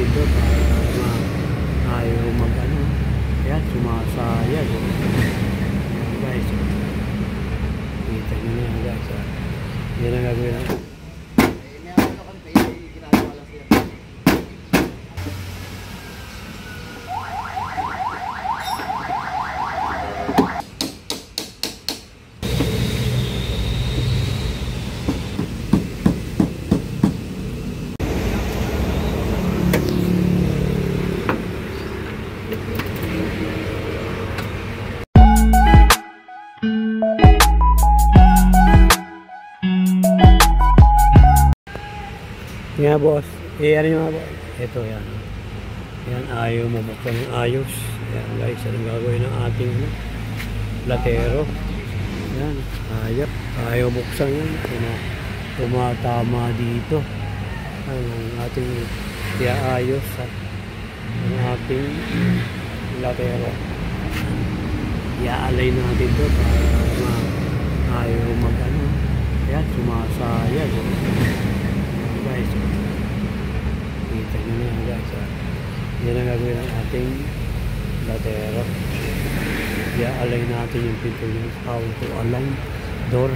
natin to para ayaw mag-ano. Ayan, sumasayag. Ayan guys. Kita nyo na yan guys. Yan ang gagawin natin. Nga boss, ano yung mga boss? Ito yan. Yan, ayaw mabuksan ng ayos. Yan guys, anong gagawin ng ating platero. Yan, ayaw buksan yan. Tumatama dito. Ang ating ayos ang ating platero. Iaalay natin ito para ayaw mag-ano. Yan, sumasayag. Guys, kita nyo na yan guys. Yan ang gagawin ng ating platero. I-align natin yung pinto yung how to align door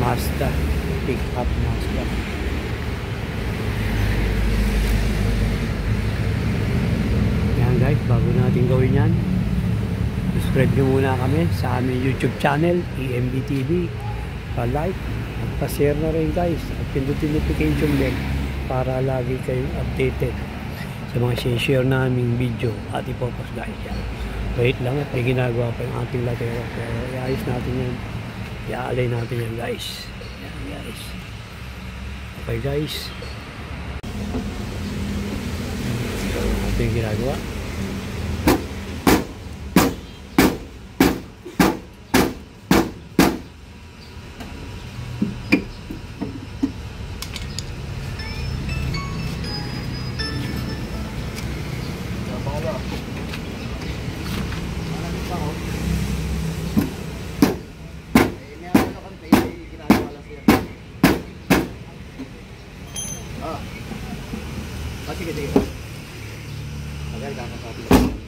Mazda, pick up Mazda. Yan guys, bago natin gawin yan, subscribe nyo muna kami sa aming YouTube channel EMB TV. Pa-like at pa-share na rin guys at pindutin notification bell para lagi kayong updated sa mga share naming video at ipopost guys. Yan. Wait lang at may ginagawa pa yung ating latero pero iayos natin yan, iaalay natin yan guys. Yan guys. Okay guys, ito yung ginagawa. Sige. Agad kakasapin.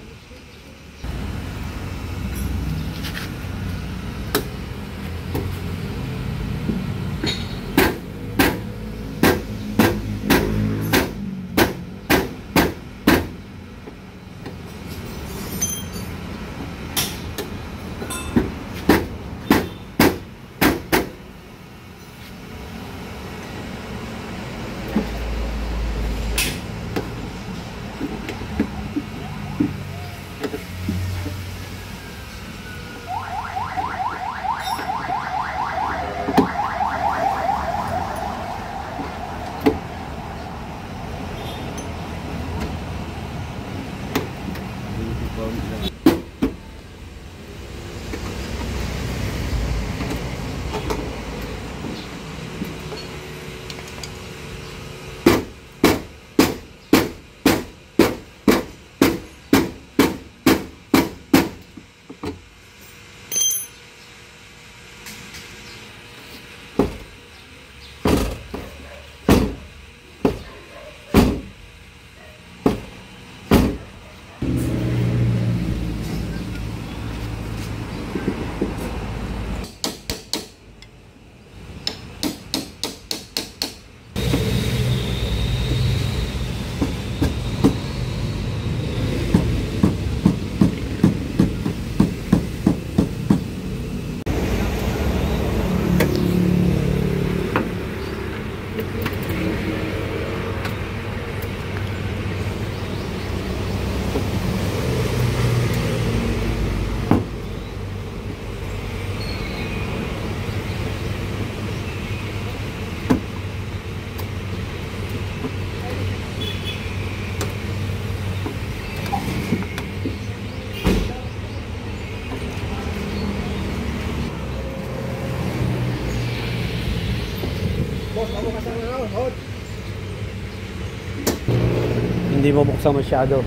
Hindi mabuksan masyado.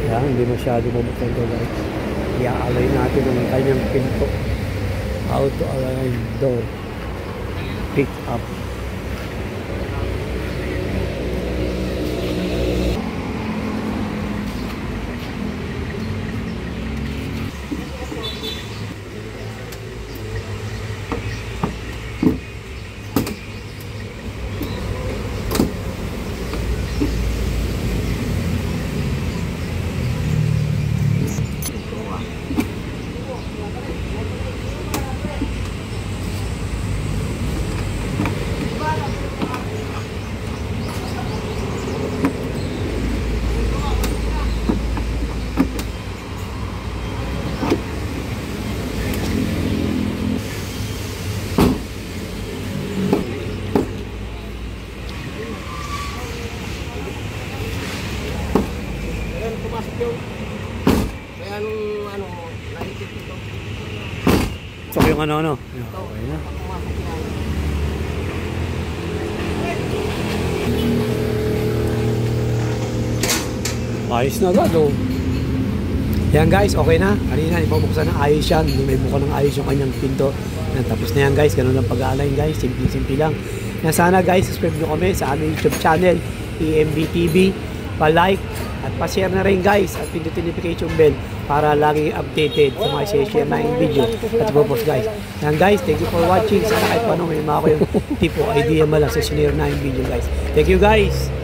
Yan, hindi masyado mabuksan ito guys. I-align natin ang kanyang pinto. How to align door pick up. yung ano. Okay na. Ayos na agad, oh. Yan guys, okay na. Kanina, ipabuksan ng ayos yan. May buka ng ayos yung kanyang pinto. Yan, tapos na yan guys. Ganun lang pag-aalayin guys. Simple lang. Yan, sana guys, subscribe nyo kami sa aming YouTube channel, EMBTV. Pa-like at pa-share na rin guys. At pindutin notification bell para lagi updated sa mga share na yung video. At pupos guys. Yan guys, thank you for watching. Sana kahit paano may mga ko yung tipo idea mala sa sinare na yung video guys. Thank you guys.